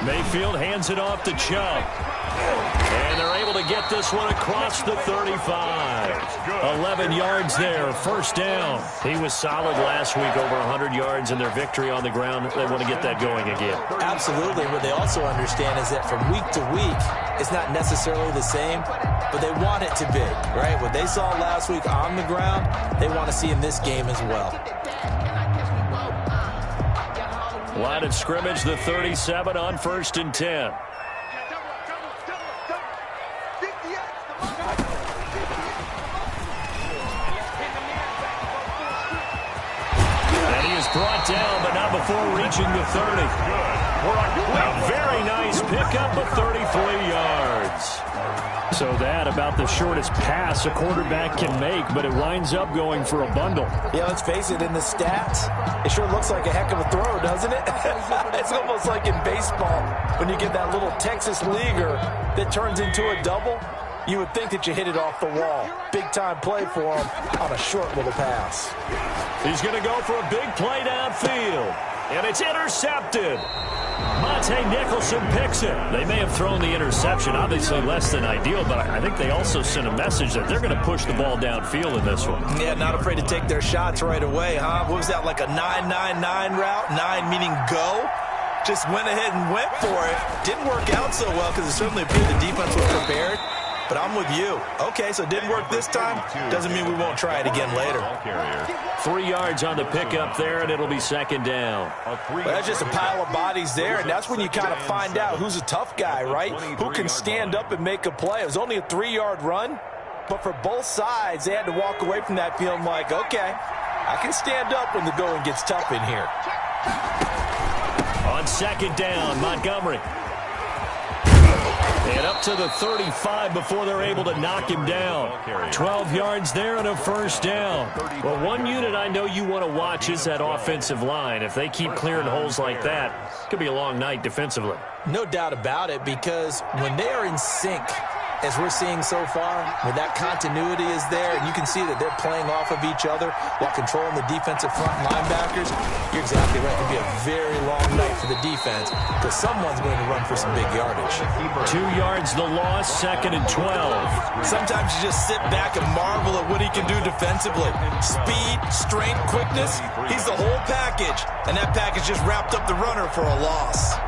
Mayfield hands it off to Chubb. And they're able to get this one across the 35. 11 yards there, first down. He was solid last week, over 100 yards in their victory on the ground. They want to get that going again. Absolutely. What they also understand is that from week to week, it's not necessarily the same, but they want it to be, right? What they saw last week on the ground, they want to see in this game as well. Line of scrimmage, the 37 on 1st and 10. Brought down, but not before reaching the 30. A very nice pickup of 33 yards. So that about the shortest pass a quarterback can make, but it winds up going for a bundle. Yeah, let's face it, in the stats, it sure looks like a heck of a throw, doesn't it? It's almost like in baseball when you get that little Texas leaguer that turns into a double. You would think that you hit it off the wall. Big-time play for him on a short little pass. He's going to go for a big play downfield. And it's intercepted. Monte Nicholson picks it. They may have thrown the interception, obviously less than ideal, but I think they also sent a message that they're going to push the ball downfield in this one. Yeah, not afraid to take their shots right away, huh? What was that, like a 9-9-9 route? 9 meaning go? Just went ahead and went for it. Didn't work out so well because it certainly appeared the defense was prepared. But I'm with you. Okay, so it didn't work this time. Doesn't mean we won't try it again later. 3 yards on the pickup there, and it'll be second down. Well, that's just a pile of bodies there, and that's when you kind of find out who's a tough guy, right? Who can stand up and make a play. It was only a 3-yard run, but for both sides, they had to walk away from that feeling like, okay, I can stand up when the going gets tough in here. On second down, Montgomery. And up to the 35 before they're able to knock him down. 12 yards there and a first down. Well, one unit I know you want to watch is that offensive line. If they keep clearing holes like that, it could be a long night defensively. No doubt about it, because when they are in sync, as we're seeing so far, when that continuity is there, and you can see that they're playing off of each other while controlling the defensive front linebackers, you're exactly right. It could be a very long night for the defense because someone's going to run for some big yardage. 2 yards the loss, second and 12. Sometimes you just sit back and marvel at what he can do defensively. Speed, strength, quickness, he's the whole package, and that package just wrapped up the runner for a loss.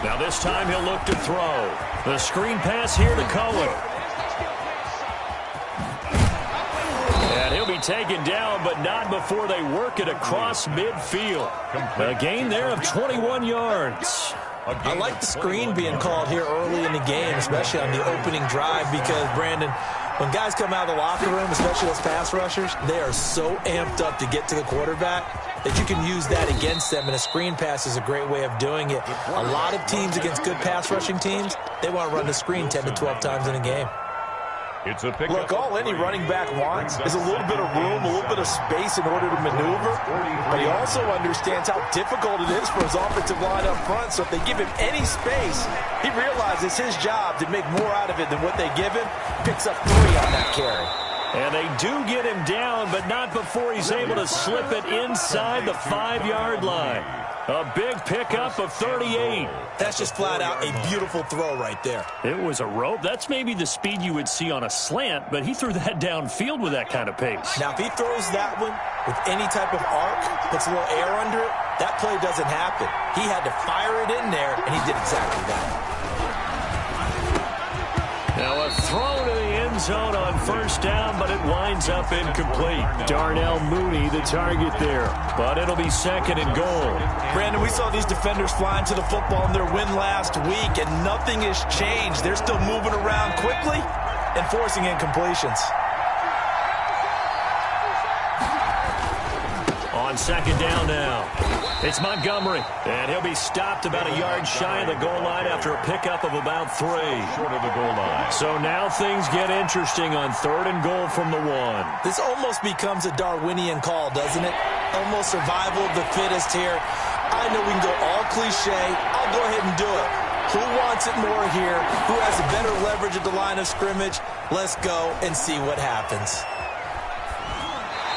Now this time he'll look to throw. The screen pass here to Cohen. And he'll be taken down, but not before they work it across midfield. A gain there of 21 yards. I like the screen being called here early in the game, especially on the opening drive, because, Brandon, when guys come out of the locker room, especially those pass rushers, they are so amped up to get to the quarterback that you can use that against them, and a screen pass is a great way of doing it. A lot of teams against good pass rushing teams, they want to run the screen 10 to 12 times in a game. Look, all any running back wants is a little bit of room, a little bit of space in order to maneuver, but he also understands how difficult it is for his offensive line up front, so if they give him any space, he realizes his job to make more out of it than what they give him, picks up 3 on that carry. And they do get him down, but not before he's able to slip it inside the 5-yard line. A big pickup of 38. That's just flat out a beautiful throw right there. It was a rope. That's maybe the speed you would see on a slant, but he threw that downfield with that kind of pace. Now, if he throws that one with any type of arc, puts a little air under it, that play doesn't happen. He had to fire it in there, and he did exactly that. Now a throw to the end zone on first down, but it winds up incomplete. Darnell Mooney, the target there, but it'll be second and goal. Brandon, we saw these defenders flying to the football in their win last week, and nothing has changed. They're still moving around quickly and forcing incompletions. On second down now, it's Montgomery, and he'll be stopped about a yard shy of the goal line after a pickup of about 3. Short of the goal line. So now things get interesting on third and goal from the 1. This almost becomes a Darwinian call, doesn't it? Almost survival of the fittest here. I know we can go all cliche. I'll go ahead and do it. Who wants it more here? Who has a better leverage at the line of scrimmage? Let's go and see what happens.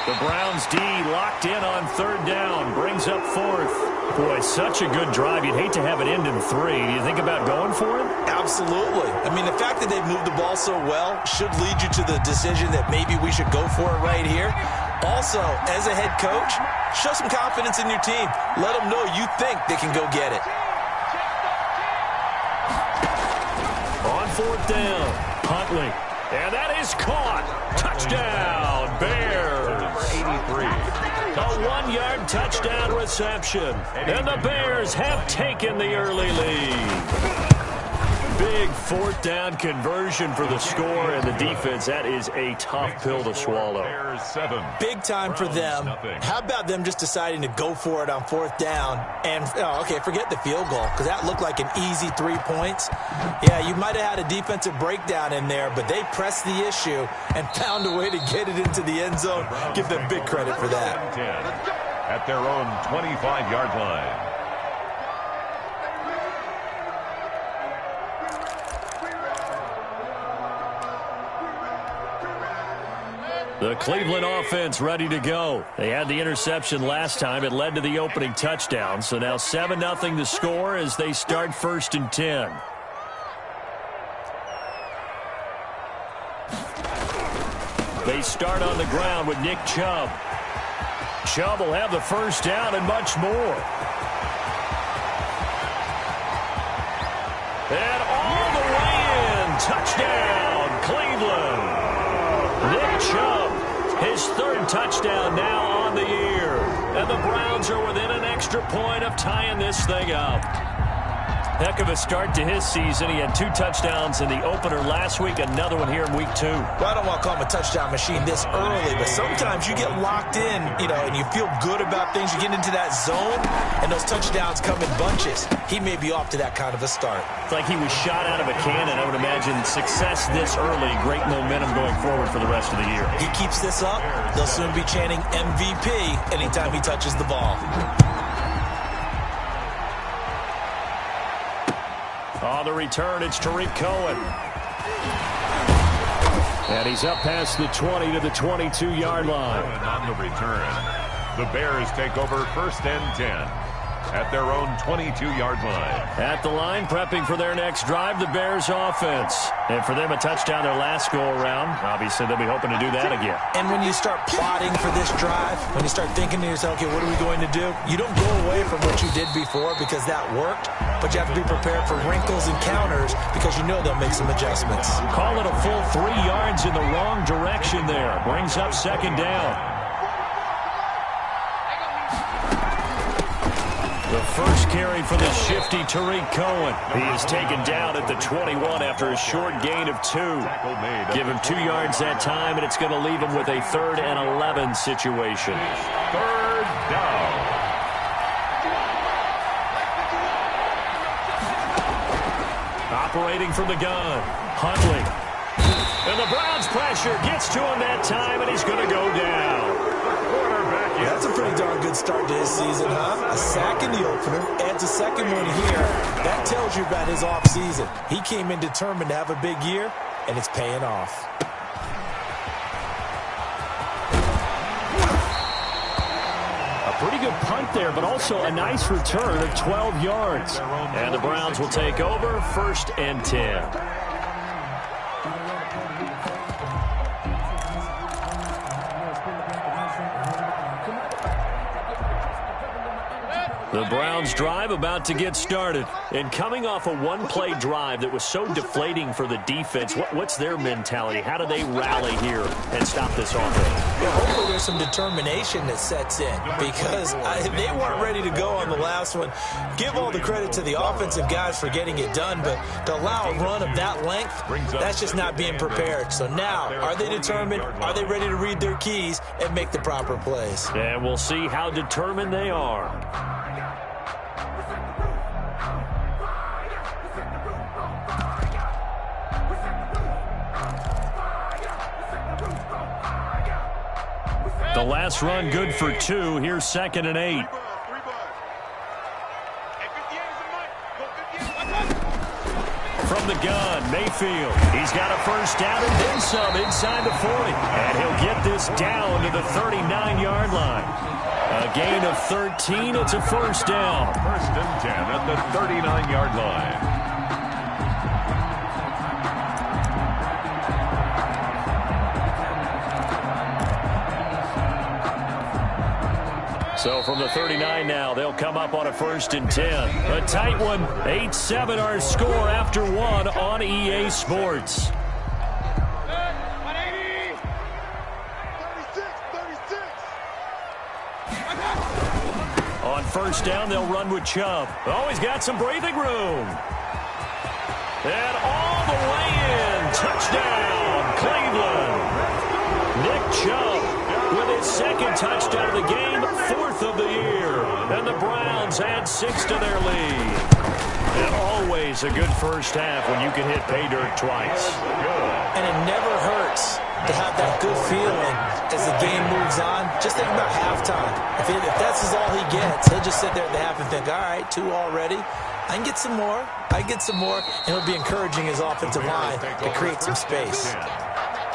The Browns D locked in on third down. Brings up fourth. Boy, such a good drive. You'd hate to have it end in 3. Do you think about going for it? Absolutely. I mean, the fact that they've moved the ball so well should lead you to the decision that maybe we should go for it right here. Also, as a head coach, show some confidence in your team. Let them know you think they can go get it. On fourth down, Huntley. And that is caught. Touchdown, Bears. 83. A 1-yard touchdown reception. And the Bears have taken the early lead. Big fourth down conversion for the score, and the defense, that is a tough pill to swallow. Big time for them. How about them just deciding to go for it on fourth down? And, okay, forget the field goal, because that looked like an easy 3 points. Yeah, you might have had a defensive breakdown in there, but they pressed the issue and found a way to get it into the end zone. Give them big credit for that. At their own 25-yard line. The Cleveland offense ready to go. They had the interception last time. It led to the opening touchdown. So now 7-0 the score as they start 1st and 10. They start on the ground with Nick Chubb. Chubb will have the first down and much more. And all the way in. Touchdown, Cleveland. Nick Chubb, his 3rd touchdown now on the year. And the Browns are within an extra point of tying this thing up. Heck of a start to his season. He had 2 touchdowns in the opener last week, another one here in week 2. Well, I don't want to call him a touchdown machine this early, but sometimes you get locked in, and you feel good about things. You get into that zone, and those touchdowns come in bunches. He may be off to that kind of a start. It's like he was shot out of a cannon. I would imagine success this early, great momentum going forward for the rest of the year. He keeps this up, they'll soon be chanting MVP anytime he touches the ball. On the return, it's Tariq Cohen. And he's up past the 20 to the 22-yard line. On the return, the Bears take over 1st and 10 at their own 22-yard line. At the line, prepping for their next drive, the Bears offense. And for them, a touchdown their last go-around. Obviously, they'll be hoping to do that again. And when you start plotting for this drive, when you start thinking to yourself, okay, what are we going to do? You don't go away from what you did before because that worked, but you have to be prepared for wrinkles and counters because you know they'll make some adjustments. Call it a full 3 yards in the wrong direction there. Brings up 2nd down. The first carry for the shifty Tariq Cohen. He is taken down at the 21 after a short gain of 2. Give him 2 yards that time, and it's going to leave him with a 3rd and 11 situation. 3rd down. Operating from the gun, Huntley. And the Browns pressure gets to him that time, and he's going to go down. That's a pretty darn good start to his season, huh? A sack in the opener, adds a 2nd one here. That tells you about his offseason. He came in determined to have a big year, and it's paying off. A pretty good punt there, but also a nice return of 12 yards. And the Browns will take over 1st and 10. The Browns drive about to get started. And coming off a 1-play drive that was so deflating for the defense, what's their mentality? How do they rally here and stop this offense? Well, hopefully there's some determination that sets in because they weren't ready to go on the last one. Give all the credit to the offensive guys for getting it done, but to allow a run of that length, that's just not being prepared. So now, are they determined? Are they ready to read their keys and make the proper plays? And we'll see how determined they are. The last run good for 2. Here's 2nd and 8. from the gun. Mayfield. He's got a first down and then some inside the 40. And he'll get this down to the 39-yard line. A gain of 13. It's a first down. First and 10 at the 39-yard line. So from the 39 now, they'll come up on a first and 10. A tight one. 8-7 our score after one on EA Sports. On first down, they'll run with Chubb. Oh, he's got some breathing room. And all the way in. Touchdown, Cleveland. Nick Chubb with his second touchdown of the game, fourth of the year. And the Browns add 6 to their lead. And always a good first half when you can hit pay dirt twice. And it never hurts to have that good feeling as the game moves on. Just think about halftime. If that's all he gets, he'll just sit there at the half and think, all right, 2 already. I can get some more. I can get some more. And he'll be encouraging his offensive line to create some space.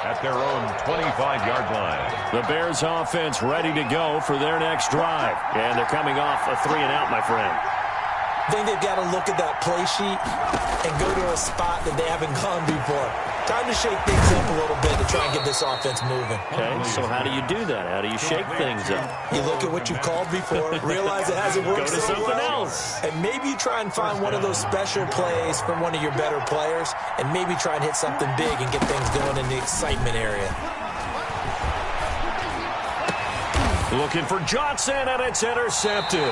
At their own 25-yard line. The Bears offense ready to go for their next drive. And they're coming off a 3-and-out, my friend. I think they've got to look at that play sheet and go to a spot that they haven't gone before. Time to shake things up a little bit to try and get this offense moving. Okay, so how do you do that? How do you shake things up? You look at what you've called before, realize it hasn't worked Go to so something well, else. and maybe you try and find one of those special plays from one of your better players, and maybe try and hit something big and get things going in the excitement area. Looking for Johnson, and it's intercepted.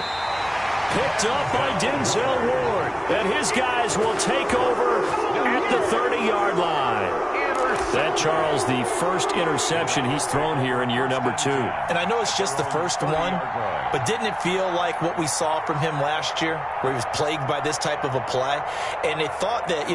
Picked up by Denzel Ward. And his guys will take over at the 30-yard line. That, Charles, the first interception he's thrown here in year number 2. And I know it's just the first one, but didn't it feel like what we saw from him last year, where he was plagued by this type of a play? And they thought that,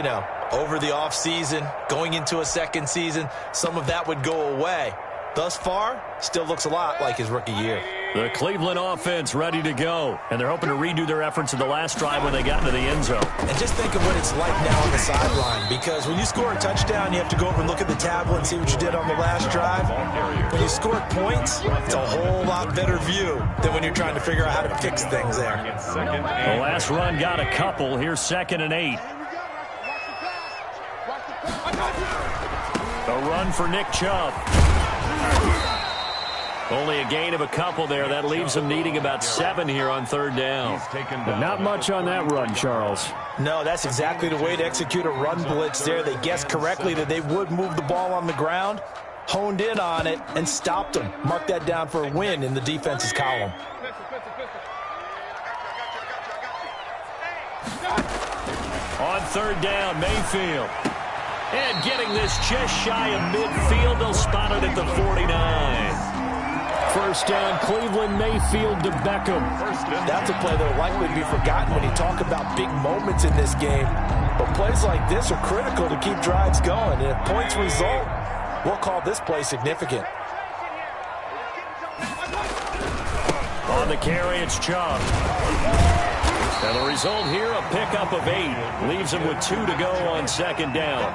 over the offseason, going into a second season, some of that would go away. Thus far, still looks a lot like his rookie year. The Cleveland offense ready to go. And they're hoping to redo their efforts in the last drive when they got into the end zone. And just think of what it's like now on the sideline. Because when you score a touchdown, you have to go over and look at the tablet and see what you did on the last drive. When you score points, it's a whole lot better view than when you're trying to figure out how to fix things there. The last run got a couple. Here's 2nd and 8. A run for Nick Chubb. Only a gain of a couple there. That leaves them needing about 7 here on 3rd down. But not much on that run, Charles. No, that's exactly the way to execute a run blitz there. They guessed correctly that they would move the ball on the ground, honed in on it, and stopped them. Mark that down for a win in the defense's column. On 3rd down, Mayfield. And getting this just shy of midfield, they'll spot it at the 49. First down, Cleveland, Mayfield to Beckham. That's a play that will likely be forgotten when you talk about big moments in this game. But plays like this are critical to keep drives going. And if points result, we'll call this play significant. On the carry, it's Chubb. And the result here, a pickup of 8. Leaves them with 2 to go on 2nd down.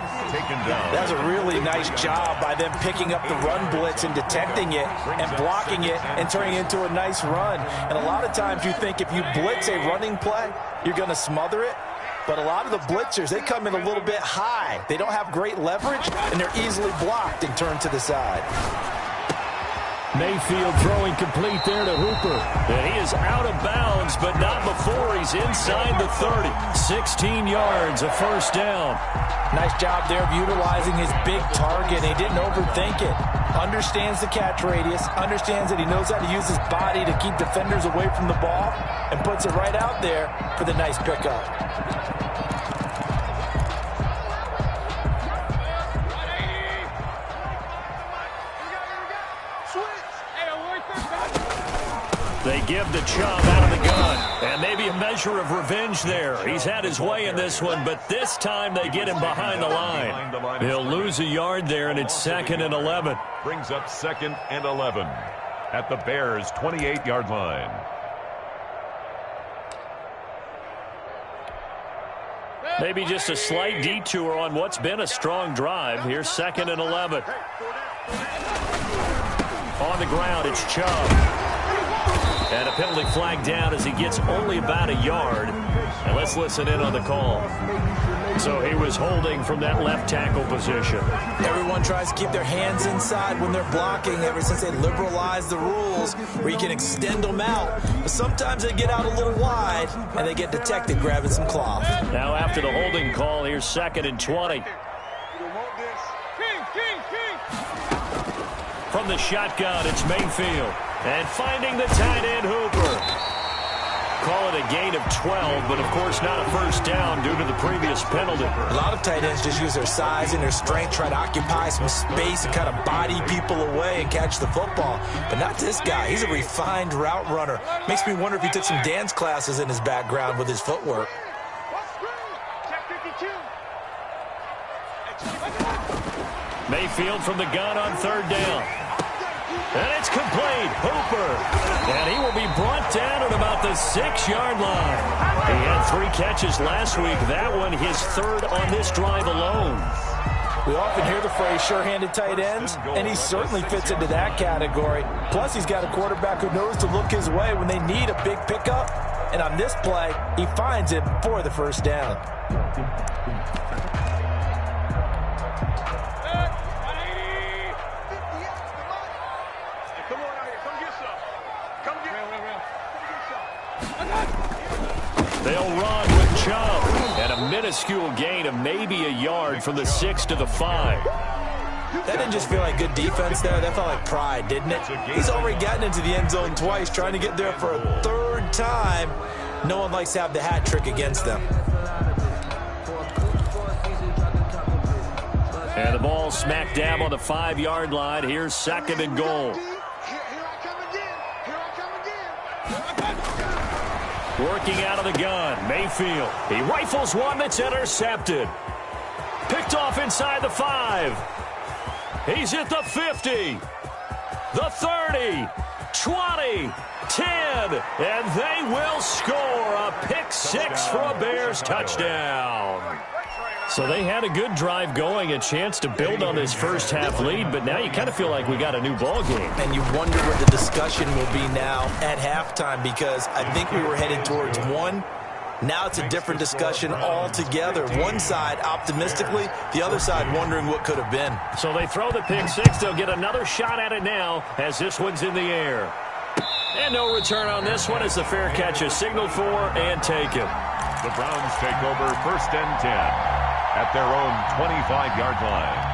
That's a really nice job by them picking up the run blitz and detecting it and blocking it and turning it into a nice run. And a lot of times you think if you blitz a running play, you're going to smother it. But a lot of the blitzers, they come in a little bit high. They don't have great leverage, and they're easily blocked and turned to the side. Mayfield throwing complete there to Hooper. And he is out of bounds, but not before he's inside the 30. 16 yards, a first down. Nice job there of utilizing his big target. He didn't overthink it. Understands the catch radius, understands that he knows how to use his body to keep defenders away from the ball, and puts it right out there for the nice pickup. They give the Chubb out of the gun. And maybe a measure of revenge there. He's had his way in this one, but this time they get him behind the line. He'll lose a yard there, and it's 2nd and 11. Brings up 2nd and 11 at the Bears' 28-yard line. Maybe just a slight detour on what's been a strong drive. Here's 2nd and 11. On the ground, it's Chubb. And a penalty flag down as he gets only about a yard. And let's listen in on the call. So he was holding from that left tackle position. Everyone tries to keep their hands inside when they're blocking ever since they liberalized the rules where you can extend them out. But sometimes they get out a little wide and they get detected grabbing some cloth. Now after the holding call, here's 2nd and 20. From the shotgun, it's Mayfield. And finding the tight end, Hooper. Call it a gain of 12, but of course not a first down due to the previous penalty. A lot of tight ends just use their size and their strength, try to occupy some space and kind of body people away and catch the football. But not this guy. He's a refined route runner. Makes me wonder if he took some dance classes in his background with his footwork. Mayfield from the gun on 3rd down. And it's complete. Hooper. And he will be brought down at about the 6-yard line. He had 3 catches last week. That one his 3rd on this drive alone. We often hear the phrase sure-handed tight ends, and he certainly fits into that category. Plus, he's got a quarterback who knows to look his way when they need a big pickup. And on this play, he finds it for the first down. They'll run with Chubb. And a minuscule gain of maybe a yard from the 6 to the 5. That didn't just feel like good defense there. That felt like pride, didn't it? He's already gotten into the end zone twice, trying to get there for a 3rd time. No one likes to have the hat trick against them. And the ball smack dab on the 5-yard line. Here's 2nd and goal. Working out of the gun, Mayfield. He rifles one that's intercepted. Picked off inside the 5. He's at the 50, the 30, 20, 10, and they will score a pick 6 for a Bears touchdown. So they had a good drive going, a chance to build on this first half lead, but now you kind of feel like we got a new ball game. And you wonder what the discussion will be now at halftime, because I think we were headed towards 1. Now it's a different discussion altogether. One side optimistically, the other side wondering what could have been. So they throw the pick 6. They'll get another shot at it now as this one's in the air. And no return on this one as the fair catch is signaled for and taken. The Browns take over 1st and 10 at their own 25-yard line.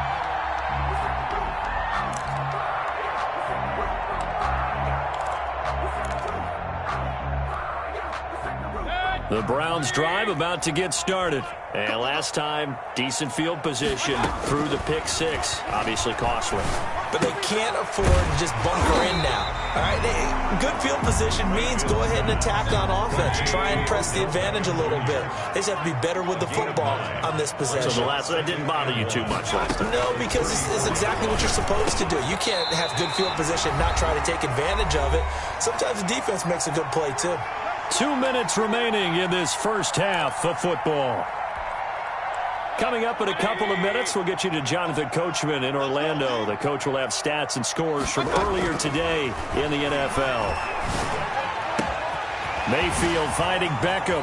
The Browns drive about to get started. And last time, decent field position through the pick 6. Obviously costly. But they can't afford to just bunker in now. All right, good field position means go ahead and attack on offense. Try and press the advantage a little bit. They just have to be better with the football on this possession. So that didn't bother you too much last time? No, because it's exactly what you're supposed to do. You can't have good field position and not try to take advantage of it. Sometimes the defense makes a good play, too. 2 minutes remaining in this first half of football. Coming up in a couple of minutes, we'll get you to Jonathan Coachman in Orlando. The coach will have stats and scores from earlier today in the NFL. Mayfield finding Beckham.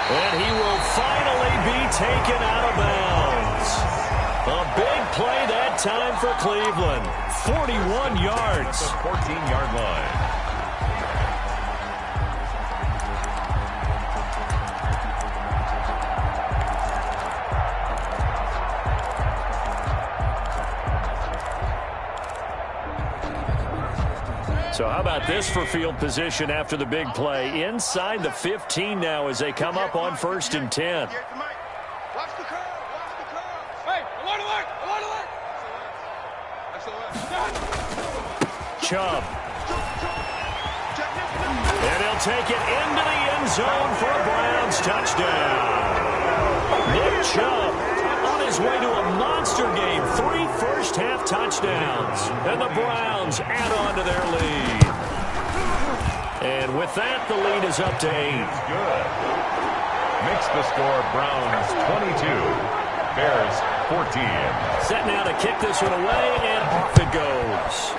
And he will finally be taken out of bounds. A big play that time for Cleveland. 41 yards. 14-yard line. So how about this for field position after the big play? Inside the 15 now as they come up on 1st and 10. Chubb. And he'll take it into the end zone for a Browns touchdown. Nick Chubb on his way to a monster game. 3 first-half touchdowns. And the Browns add on to their lead. And with that, the lead is up to 8. makes the score Browns 22, Bears 14. Set now to kick this one away, and off it goes.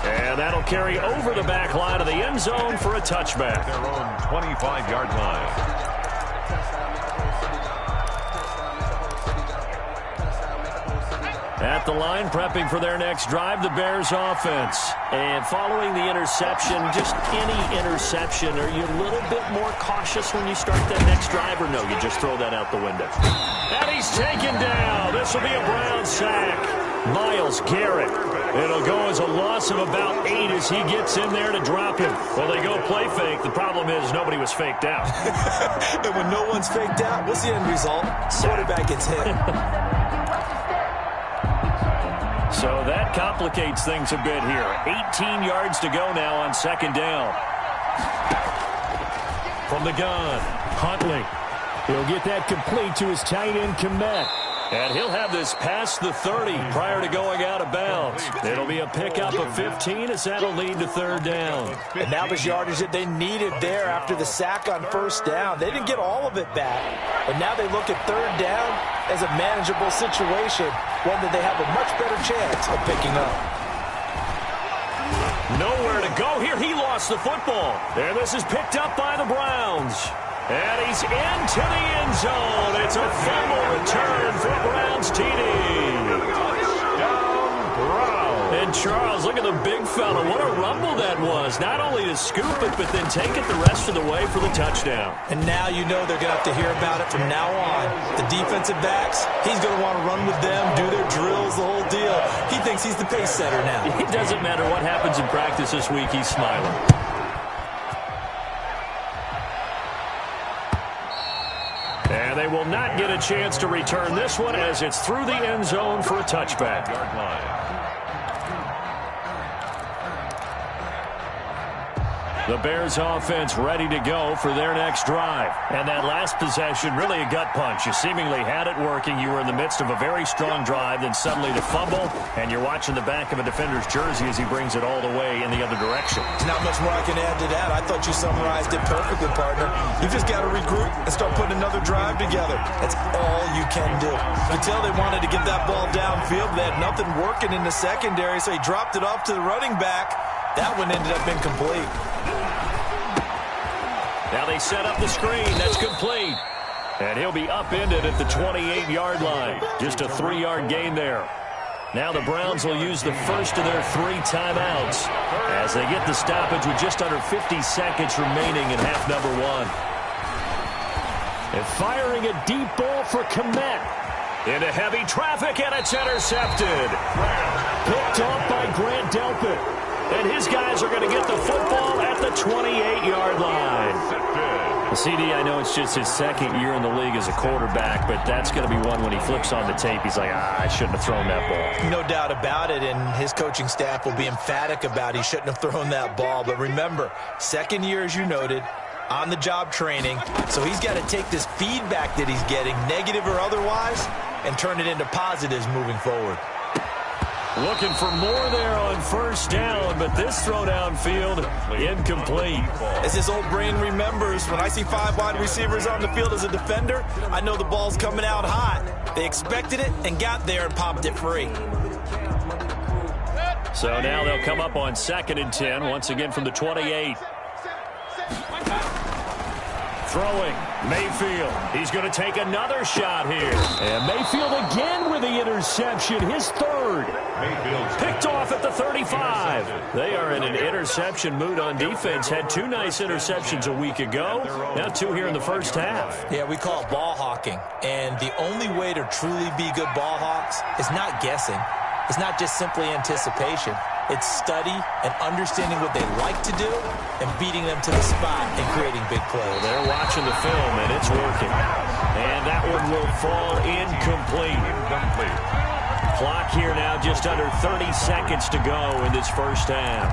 And that'll carry over the back line of the end zone for a touchback. Their own 25-yard line. At the line, prepping for their next drive, the Bears offense. And following the interception, just any interception, are you a little bit more cautious when you start that next drive, or no, you just throw that out the window? And he's taken down. This will be a Brown sack. Myles Garrett. It'll go as a loss of about 8 as he gets in there to drop him. Well, they go play fake. The problem is nobody was faked out. And when no one's faked out, what's the end result? Quarterback gets hit. So that complicates things a bit here. 18 yards to go now on second down. From the gun, Huntley. He'll get that complete to his tight end, Kmet. And he'll have this past the 30 prior to going out of bounds. It'll be a pickup of 15 as that'll lead to third down. And that was yardage that they needed there after the sack on first down. They didn't get all of it back. But now they look at third down as a manageable situation, one that they have a much better chance of picking up. Nowhere to go here. He lost the football. And this is picked up by the Browns. And he's into the end zone. It's a fumble return for Browns TD. Touchdown, Browns. And Charles, look at the big fella. What a rumble that was. Not only to scoop it, but then take it the rest of the way for the touchdown. And now you know they're going to have to hear about it from now on. The defensive backs, he's going to want to run with them, do their drills, the whole deal. He thinks he's the pace setter now. It doesn't matter what happens in practice this week. He's smiling. And they will not get a chance to return this one as it's through the end zone for a touchback. Yard line. The Bears offense ready to go for their next drive. And that last possession, really a gut punch. You seemingly had it working. You were in the midst of a very strong drive, then suddenly the fumble, and you're watching the back of a defender's jersey as he brings it all the way in the other direction. There's not much more I can add to that. I thought you summarized it perfectly, partner. You just got to regroup and start putting another drive together. That's all you can do. You can tell they wanted to get that ball downfield. They had nothing working in the secondary, so he dropped it off to the running back. That one ended up incomplete. Now they set up the screen. That's complete. And he'll be upended at the 28-yard line. Just a 3-yard gain there. Now the Browns will use the first of their 3 timeouts as they get the stoppage with just under 50 seconds remaining in half number 1. And firing a deep ball for Kmet. Into heavy traffic, and it's intercepted. Picked off by Grant Delpit. And his guys are going to get the football at the 28-yard line. CD, I know it's just his second year in the league as a quarterback, but that's going to be one when he flips on the tape. He's like, I shouldn't have thrown that ball. No doubt about it, and his coaching staff will be emphatic about he shouldn't have thrown that ball. But remember, second year, as you noted, on-the-job training, so he's got to take this feedback that he's getting, negative or otherwise, and turn it into positives moving forward. Looking for more there on first down, but this throw downfield, incomplete. As his old brain remembers, when I see 5 wide receivers on the field as a defender, I know the ball's coming out hot. They expected it and got there and popped it free. So now they'll come up on 2nd and 10, once again from the 28. Throwing, Mayfield. He's going to take another shot here. And Mayfield again with the interception, his 3rd. Mayfield's Picked off at the 35. They are in an interception mood on defense. Had 2 nice interceptions a week ago. Now 2 here in the first half. Yeah, we call it ball hawking. And the only way to truly be good ball hawks is not guessing. It's not just simply anticipation. It's study and understanding what they like to do and beating them to the spot and creating big plays. Well, they're watching the film, and it's working. And that one will fall incomplete. Clock here now just under 30 seconds to go in this first half.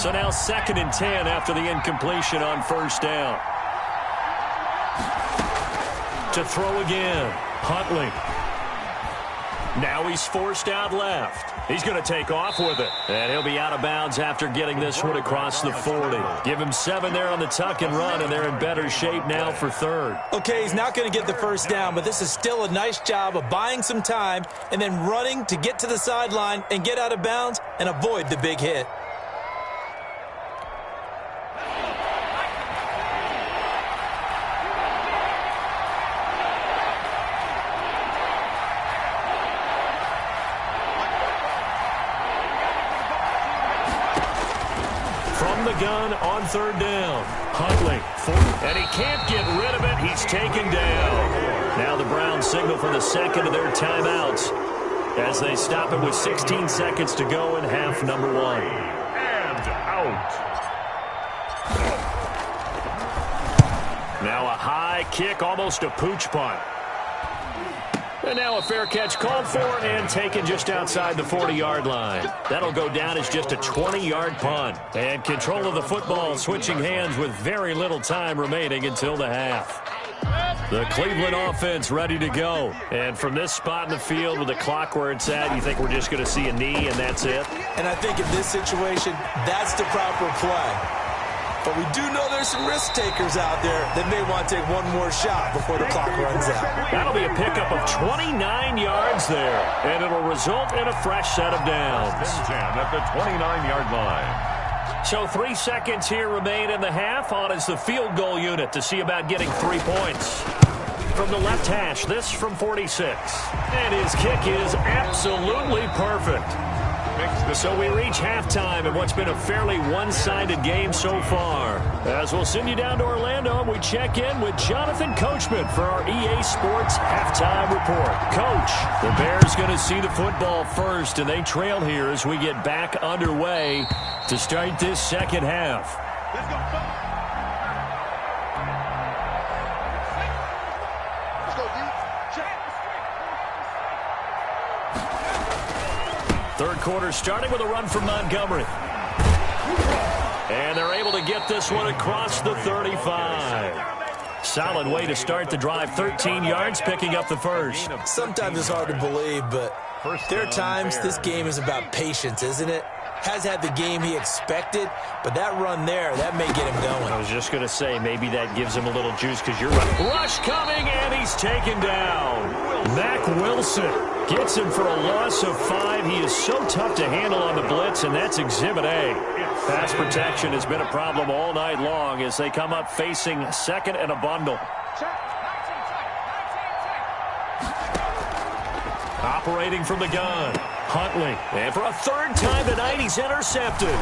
So now 2nd and 10 after the incompletion on first down. To throw again, Huntley. Now he's forced out left. He's going to take off with it. And he'll be out of bounds after getting this one across the 40. Give him 7 there on the tuck and run, and they're in better shape now for third. Okay, he's not going to get the first down, but this is still a nice job of buying some time and then running to get to the sideline and get out of bounds and avoid the big hit. The gun on third down. Huntley, and he can't get rid of it. He's taken down. Now the Browns signal for the second of their timeouts as they stop it with 16 seconds to go in half number 1. And out. Now a high kick, almost a pooch punt. And now a fair catch called for and taken just outside the 40-yard line. That'll go down as just a 20-yard punt. And control of the football switching hands with very little time remaining until the half. The Cleveland offense ready to go. And from this spot in the field with the clock where it's at, you think we're just going to see a knee and that's it? And I think in this situation, that's the proper play. But we do know there's some risk takers out there that may want to take one more shot before the clock runs out. That'll be a pickup of 29 yards there, and it'll result in a fresh set of downs. 10 at the 29-yard line. So 3 seconds here remain in the half. On is the field goal unit to see about getting 3 points. From the left hash, this from 46. And his kick is absolutely perfect. So we reach halftime in what's been a fairly one-sided game so far. As we'll send you down to Orlando, we check in with Jonathan Coachman for our EA Sports Halftime Report. Coach, the Bears going to see the football first, and they trail here as we get back underway to start this second half. Let's go. Third quarter starting with a run from Montgomery. And they're able to get this one across the 35. Solid way to start the drive. 13 yards, picking up the first. Sometimes it's hard to believe, but there are times this game is about patience, isn't it? Has had the game he expected, but that run there, that may get him going. I was just going to say, maybe that gives him a little juice because you're right. Rush coming, and he's taken down. Mack Wilson gets him for a loss of 5. He is so tough to handle on the blitz, and that's Exhibit A. Pass protection has been a problem all night long as they come up facing second and a bundle. Operating from the gun, Huntley. And for a third time tonight, he's intercepted.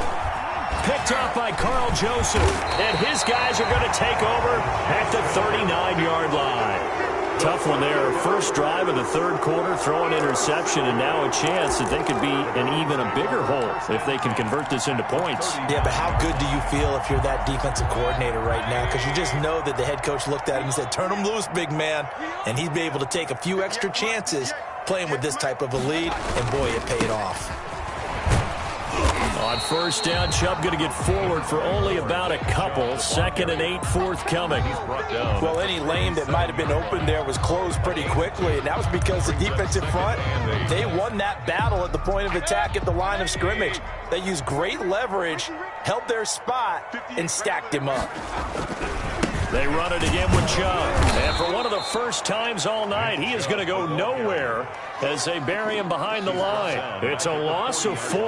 Picked off by Carl Joseph. And his guys are going to take over at the 39-yard line. Tough one there. First drive of the third quarter, throw an interception, and now a chance that they could be in even a bigger hole if they can convert this into points. Yeah, but how good do you feel if you're that defensive coordinator right now? Because you just know that the head coach looked at him and said, turn him loose, big man. And he'd be able to take a few extra chances playing with this type of a lead, and boy, it paid off. On first down, Chubb going to get forward for only about a couple. Second and 8 forthcoming. Well, any lane that might have been open there was closed pretty quickly, and that was because the defensive front, they won that battle at the point of attack at the line of scrimmage. They used great leverage, held their spot, and stacked him up. They run it again with Chubb. And for one of the first times all night, he is going to go nowhere as they bury him behind the line. It's a loss of 4.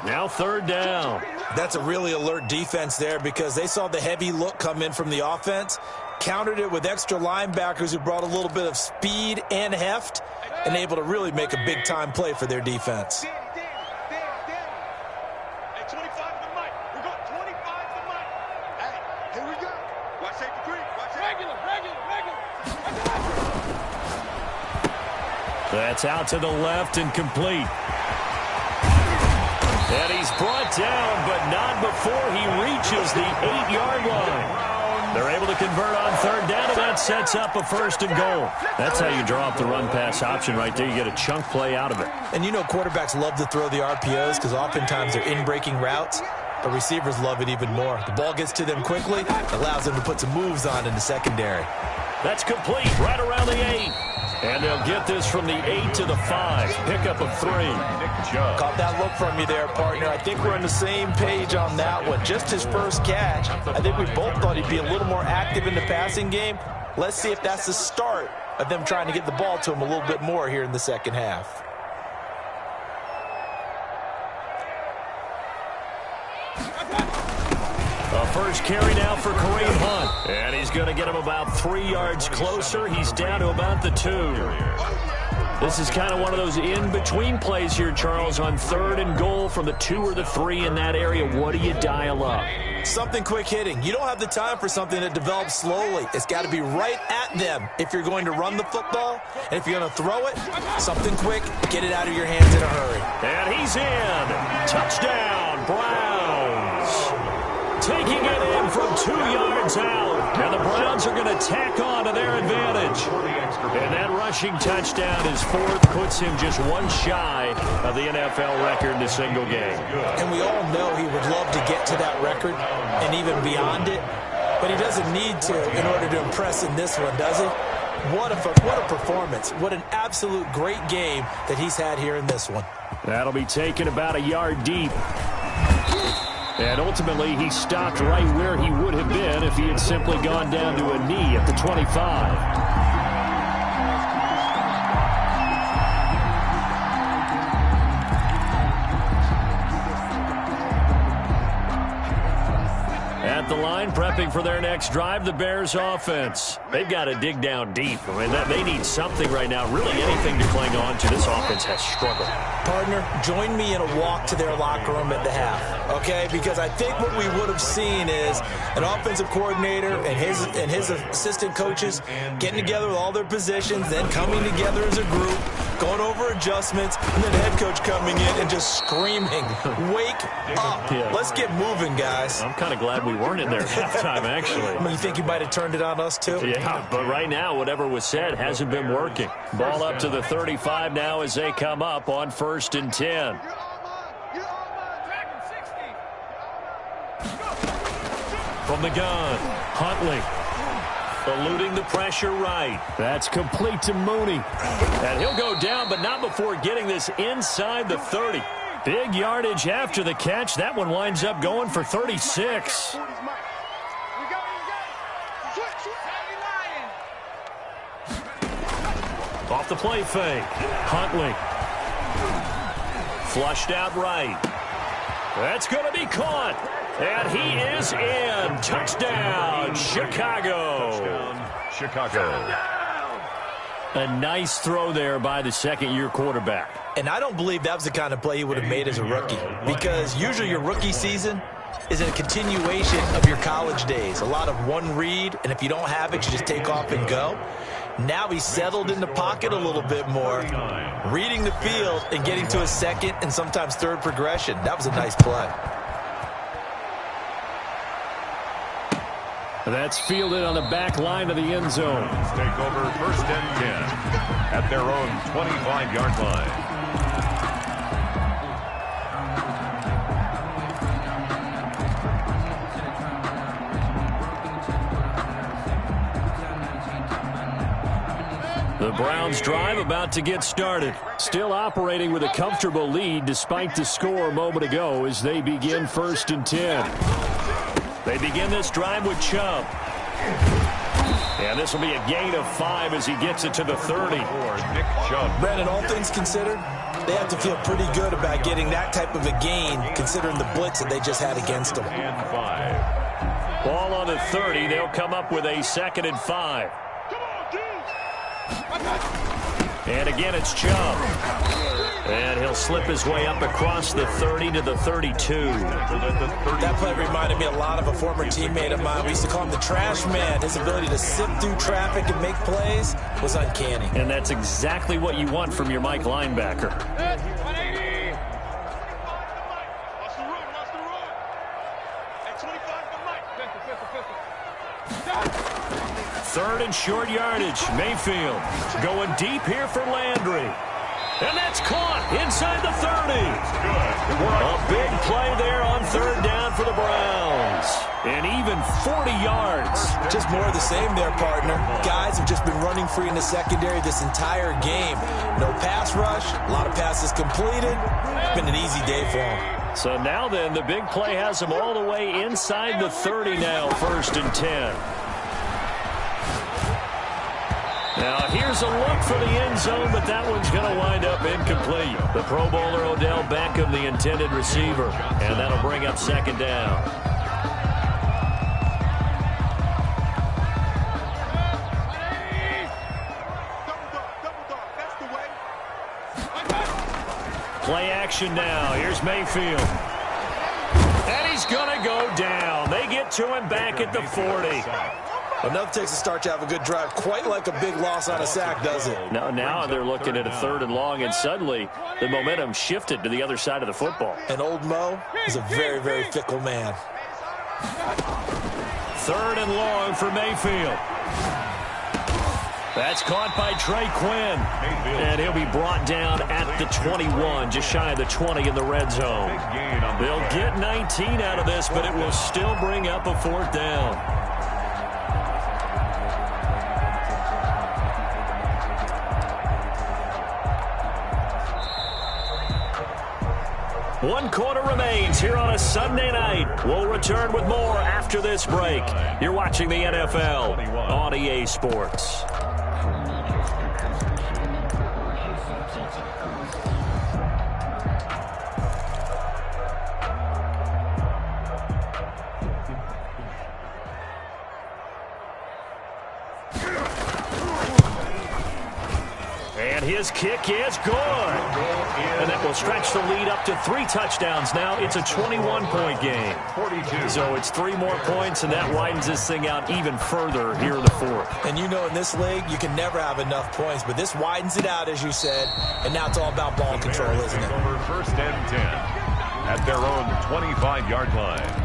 Now third down. That's a really alert defense there because they saw the heavy look come in from the offense, countered it with extra linebackers who brought a little bit of speed and heft, and able to really make a big-time play for their defense. That's out to the left and complete. And he's brought down, but not before he reaches the 8-yard line. They're able to convert on third down, and that sets up a first and goal. That's how you draw up the run-pass option right there. You get a chunk play out of it. And you know quarterbacks love to throw the RPOs because oftentimes they're in-breaking routes, but receivers love it even more. The ball gets to them quickly, allows them to put some moves on in the secondary. That's complete right around the 8. And they'll get this from the 8 to the 5. Pickup of 3. Caught that look from you there, partner. I think we're on the same page on that one. Just his first catch. I think we both thought he'd be a little more active in the passing game. Let's see if that's the start of them trying to get the ball to him a little bit more here in the second half. A first carry now for Kareem Hunt. And he's going to get him about 3 yards closer. He's down to about the 2. This is kind of one of those in-between plays here, Charles, on 3rd and goal from the 2 or the 3 in that area. What do you dial up? Something quick hitting. You don't have the time for something that develops slowly. It's got to be right at them if you're going to run the football. And if you're going to throw it, something quick, get it out of your hands in a hurry. And he's in. Touchdown, Browns. Taking it in from 2 yards out. And the Browns are going to tack on to their advantage. And that rushing touchdown, his 4th, puts him just 1 shy of the NFL record in a single game. And we all know he would love to get to that record and even beyond it. But he doesn't need to in order to impress in this one, does he? What a performance. What an absolute great game that he's had here in this one. That'll be taken about a yard deep. And ultimately, he stopped right where he would have been if he had simply gone down to a knee at the 25. At the line, prepping for their next drive, the Bears offense. They've got to dig down deep. I mean, they need something right now, really anything to cling on to. This offense has struggled. Partner, join me in a walk to their locker room at the half, okay? Because I think what we would have seen is an offensive coordinator and his assistant coaches getting together with all their positions, then coming together as a group, going over adjustments, and then the head coach coming in and just screaming, wake up. Yeah. Let's get moving, guys. I'm kind of glad we weren't in there at halftime, actually. You think you might have turned it on us, too? Yeah, but right now, whatever was said hasn't been working. Ball up to the 35 now as they come up on 1st and 10. From the gun, Huntley. Eluding the pressure right. That's complete to Mooney. And he'll go down, but not before getting this inside the 30. Big yardage after the catch. That one winds up going for 36. Off the play fake. Huntley. Flushed out right. That's going to be caught. And he is in. Touchdown, Chicago. Touchdown, Chicago. A nice throw there by the second-year quarterback. And I don't believe that was the kind of play he would have made as a rookie. Because usually your rookie season is a continuation of your college days. A lot of one read, and if you don't have it, you just take off and go. Now he's settled in the pocket a little bit more, reading the field and getting to a second and sometimes third progression. That was a nice play. That's fielded on the back line of the end zone. Take over 1st and 10 at their own 25-yard line. The Browns drive about to get started. Still operating with a comfortable lead despite the score a moment ago as they begin 1st and 10. They begin this drive with Chubb. And this will be a gain of 5 as he gets it to the 30. Nick Chubb. Brandon, all things considered, they have to feel pretty good about getting that type of a gain considering the blitz that they just had against them. And 5. Ball on the 30. They'll come up with a 2nd and 5. And again, it's Chubb. And he'll slip his way up across the 30 to the 32. That play reminded me a lot of a former teammate of mine. We used to call him the trash man. His ability to sift through traffic and make plays was uncanny. And that's exactly what you want from your Mike linebacker. 3rd and short yardage. Mayfield going deep here for Landry. And that's caught inside the 30. A big play there on 3rd down for the Browns. And even 40 yards. Just more of the same there, partner. Guys have just been running free in the secondary this entire game. No pass rush, a lot of passes completed. It's been an easy day for them. So now then, the big play has them all the way inside the 30 now, 1st and 10. Now, here's a look for the end zone, but that one's going to wind up incomplete. The Pro Bowler Odell Beckham, the intended receiver, and that'll bring up 2nd down. Play action now. Here's Mayfield. And he's going to go down. They get to him back at the 40. Enough takes a start to have a good drive. Quite like a big loss on a sack, does it? Now they're looking at a 3rd and long, and suddenly the momentum shifted to the other side of the football. And old Mo is a very, very fickle man. 3rd and long for Mayfield. That's caught by Trey Quinn. And he'll be brought down at the 21, just shy of the 20 in the red zone. They'll get 19 out of this, but it will still bring up a 4th down. One quarter remains here on a Sunday night. We'll return with more after this break. You're watching the NFL on EA Sports. And his kick is good. And that will stretch the lead up to 3 touchdowns now. It's a 21-point game. 42. So it's 3 more points, and that widens this thing out even further here in the 4th. And you know in this league, you can never have enough points, but this widens it out, as you said, and now it's all about ball control, isn't it? Over 1st and 10 at their own 25-yard line.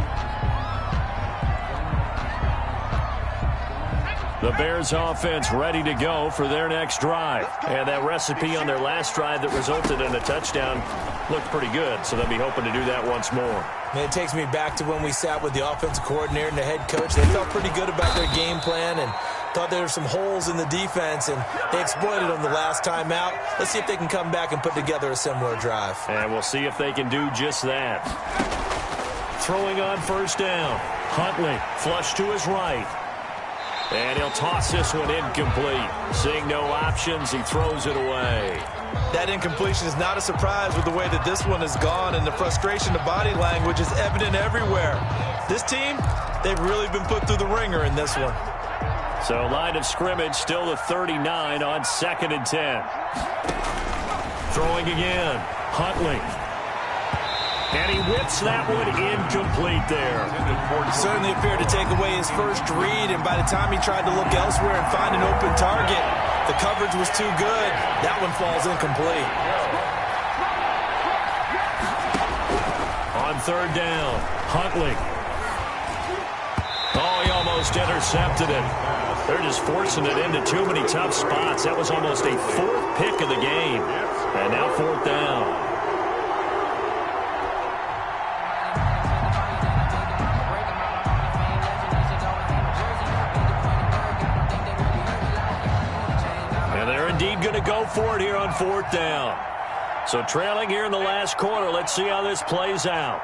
The Bears offense ready to go for their next drive. And that recipe on their last drive that resulted in a touchdown looked pretty good, so they'll be hoping to do that once more. Man, it takes me back to when we sat with the offensive coordinator and the head coach. They felt pretty good about their game plan and thought there were some holes in the defense, and they exploited them the last time out. Let's see if they can come back and put together a similar drive. And we'll see if they can do just that. Throwing on 1st down. Huntley flush to his right. And he'll toss this one incomplete. Seeing no options, he throws it away. That incompletion is not a surprise with the way that this one has gone, and the frustration of body language is evident everywhere. This team, they've really been put through the ringer in this one. So line of scrimmage still the 39 on 2nd and 10. Throwing again. Huntley. And he whips that one incomplete there. Certainly appeared to take away his first read, and by the time he tried to look elsewhere and find an open target, the coverage was too good. That one falls incomplete. On 3rd down, Huntley. Oh, he almost intercepted it. They're just forcing it into too many tough spots. That was almost a 4th pick of the game. And now 4th down. Going to go for it here on 4th down. So trailing here in the last quarter. Let's see how this plays out.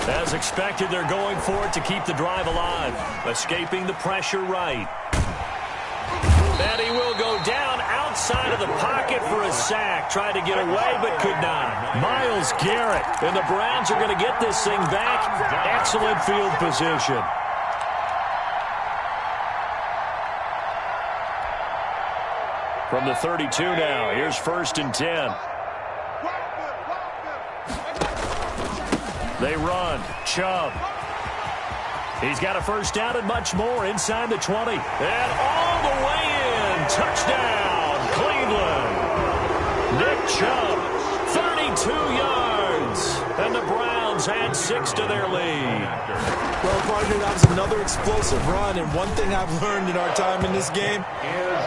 As expected, they're going for it to keep the drive alive. Escaping the pressure right. And he will go down outside of the pocket for a sack. Tried to get away, but could not. Myles Garrett. And the Browns are going to get this thing back. Excellent field position. From the 32 now, here's 1st and 10. They run. Chubb. He's got a 1st down and much more inside the 20. And all the way in. Touchdown, Cleveland. Nick Chubb, 32 yards. And the Browns Browns add 6 to their lead. Well, partner, that was another explosive run, and one thing I've learned in our time in this game,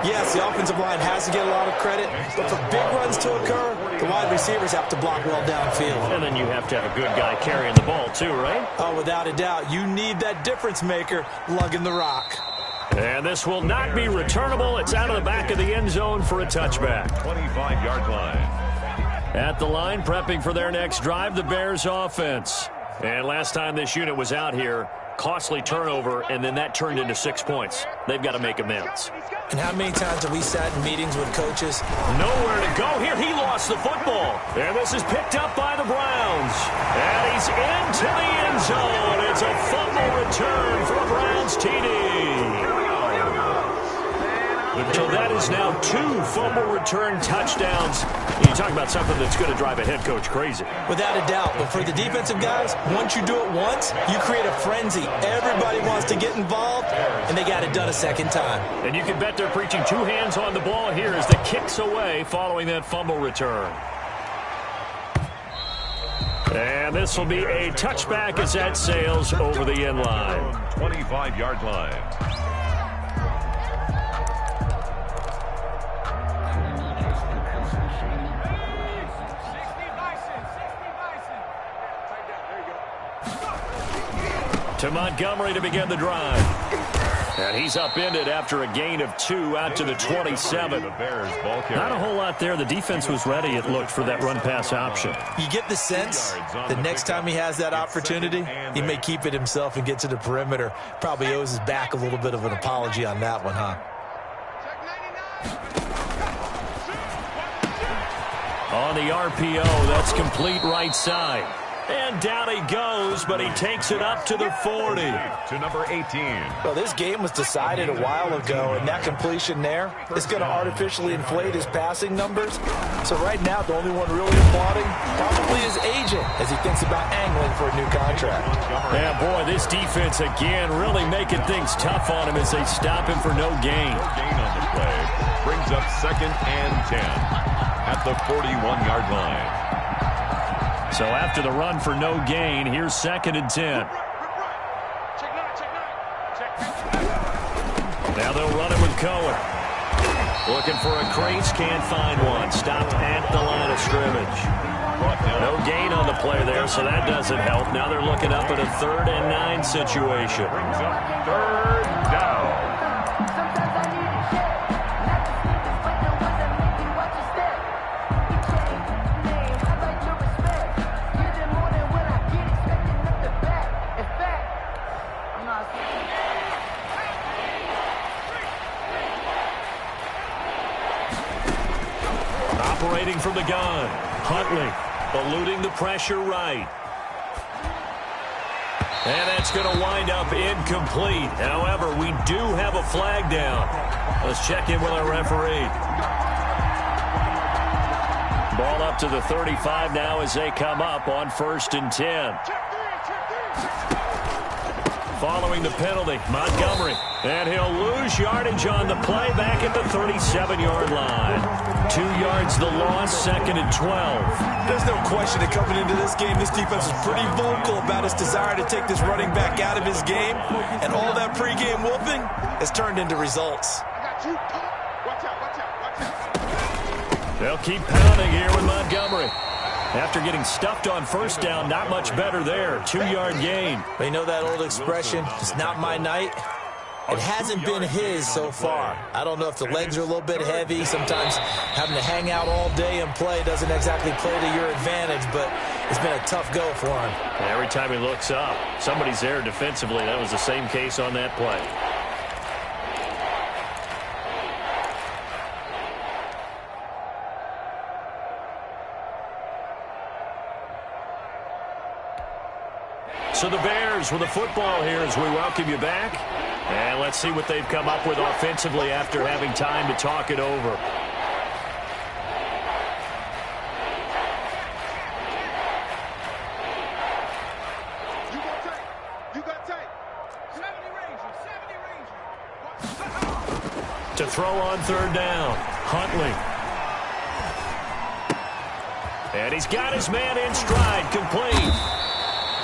yes, the offensive line has to get a lot of credit, but for big runs to occur, the wide receivers have to block well downfield. And then you have to have a good guy carrying the ball too, right? Oh, without a doubt. You need that difference maker lugging the rock. And this will not be returnable. It's out of the back of the end zone for a touchback. 25-yard line. At the line, prepping for their next drive, the Bears offense. And last time this unit was out here, costly turnover, and then that turned into 6 points. They've got to make amends. And how many times have we sat in meetings with coaches? Nowhere to go here. He lost the football. And this is picked up by the Browns. And he's into the end zone. It's a fumble return for a Browns TD. So that is now 2 fumble return touchdowns. You talk about something that's going to drive a head coach crazy. Without a doubt. But for the defensive guys, once you do it once, you create a frenzy. Everybody wants to get involved, and they got it done a second time. And you can bet they're preaching 2 hands on the ball here as the kick's away following that fumble return. And this will be a touchback as that sails over the end line. 25-yard line. To Montgomery to begin the drive. And he's upended after a gain of 2 out to the 27. Not a whole lot there. The defense was ready, it looked, for that run-pass option. You get the sense the next time he has that opportunity, he may keep it himself and get to the perimeter. Probably owes his back a little bit of an apology on that one, huh? On the RPO, that's complete right side. And down he goes, but he takes it up to the 40. To number 18. Well, this game was decided a while ago, and that completion there is going to artificially inflate his passing numbers. So right now, the only one really applauding probably his agent as he thinks about angling for a new contract. Yeah, boy, this defense again really making things tough on him as they stop him for no gain. No gain on the play. Brings up 2nd and 10 at the 41-yard line. So after the run for no gain, here's 2nd and 10. Now they'll run it with Cohen. Looking for a crease, can't find one. Stopped at the line of scrimmage. No gain on the play there, so that doesn't help. Now they're looking up at a 3rd and 9 situation. Brings up 3rd down. Operating from the gun. Huntley eluding the pressure right. And that's going to wind up incomplete. However, we do have a flag down. Let's check in with our referee. Ball up to the 35 now as they come up on 1st and 10. Following the penalty, Montgomery. And he'll lose yardage on the play back at the 37-yard line. 2 yards the loss, 2nd and 12. There's no question that coming into this game, this defense was pretty vocal about its desire to take this running back out of his game. And all that pregame whooping has turned into results. They'll keep pounding here with Montgomery. After getting stuffed on 1st down, not much better there. 2-yard gain. They know that old expression, it's not my night. It hasn't been his so far. I don't know if the legs are a little bit heavy. Sometimes having to hang out all day and play doesn't exactly play to your advantage, but it's been a tough go for him. Every time he looks up, somebody's there defensively. That was the same case on that play. So the Bears with the football here as we welcome you back. And let's see what they've come up with offensively after having time to talk it over. To throw on 3rd down, Huntley. And he's got his man in stride, complete.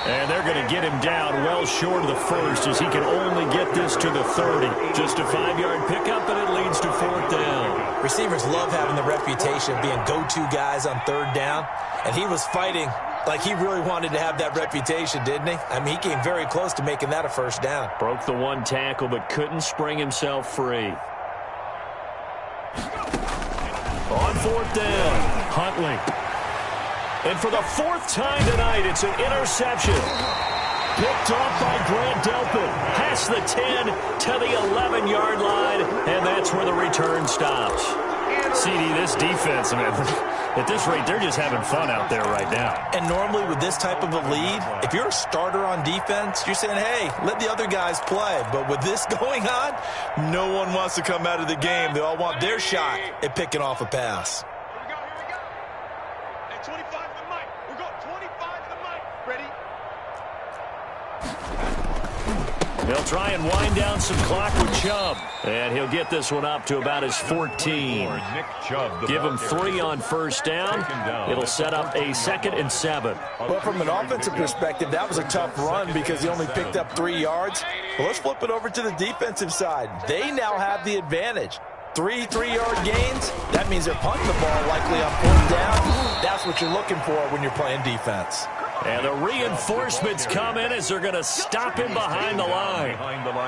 And they're going to get him down well short of the first as he can only get this to the 30. Just a 5-yard pickup, and it leads to 4th down. Receivers love having the reputation of being go-to guys on 3rd down, and he was fighting like he really wanted to have that reputation, didn't he? I mean, he came very close to making that a 1st down. Broke the 1 tackle, but couldn't spring himself free. On 4th down, Huntley. And for the 4th time tonight, it's an interception. Picked off by Grant Delpit. Past the 10 to the 11-yard line, and that's where the return stops. CD, this defense, man, at this rate, they're just having fun out there right now. And normally with this type of a lead, if you're a starter on defense, you're saying, hey, let the other guys play. But with this going on, no one wants to come out of the game. They all want their shot at picking off a pass. Here we go. At 25 to the mic. We got 25 to the mic. Ready? They'll try and wind down some clock with Chubb. And he'll get this one up to about his 14. Give him 3 on 1st down. It'll set up a 2nd and 7. Well, from an offensive perspective, that was a tough run because he only picked up 3 yards. Well, let's flip it over to the defensive side. They now have the advantage. 3 3-yard gains, that means they're punting the ball likely on 4th down. That's what you're looking for when you're playing defense. And the reinforcements come in as they're going to stop him behind the line.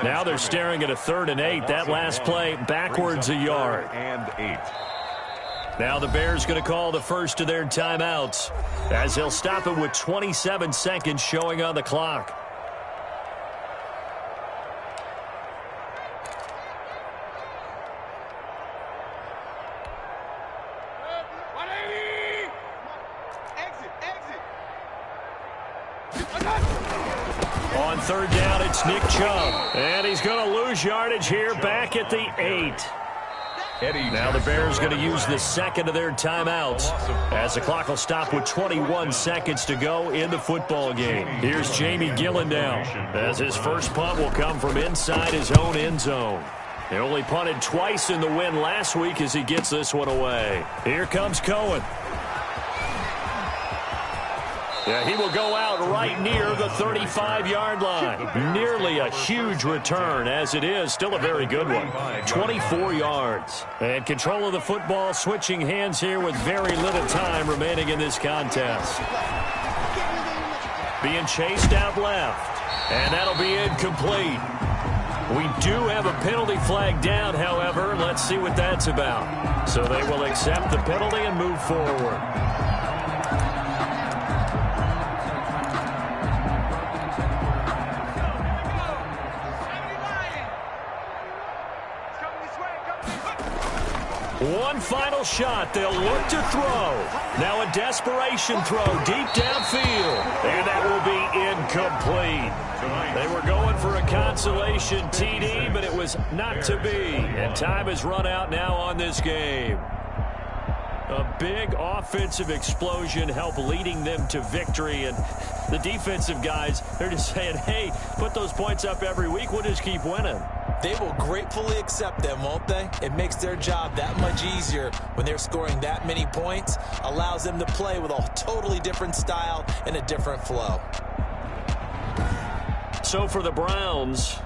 Now they're staring at a 3rd and 8. That last play backwards a yard. Now the Bears going to call the first of their timeouts as they'll stop it with 27 seconds showing on the clock. On 3rd down, it's Nick Chubb. And he's going to lose yardage here back at the 8. Now the Bears going to use the 2nd of their timeouts as the clock will stop with 21 seconds to go in the football game. Here's Jamie Gillendown as his first punt will come from inside his own end zone. He only punted twice in the win last week as he gets this one away. Here comes Cohen. Yeah, he will go out right near the 35-yard line. Nearly a huge return, as it is. Still a very good one. 24 yards. And control of the football switching hands here with very little time remaining in this contest. Being chased out left. And that'll be incomplete. We do have a penalty flag down, however. Let's see what that's about. So they will accept the penalty and move forward. One final shot. They'll look to throw. Now a desperation throw deep downfield. And that will be incomplete. They were going for a consolation TD, but it was not to be. And time has run out now on this game. A big offensive explosion helped leading them to victory. And the defensive guys, they're just saying, hey, put those points up every week. We'll just keep winning. They will gratefully accept them, won't they? It makes their job that much easier when they're scoring that many points. Allows them to play with a totally different style and a different flow. So for the Browns...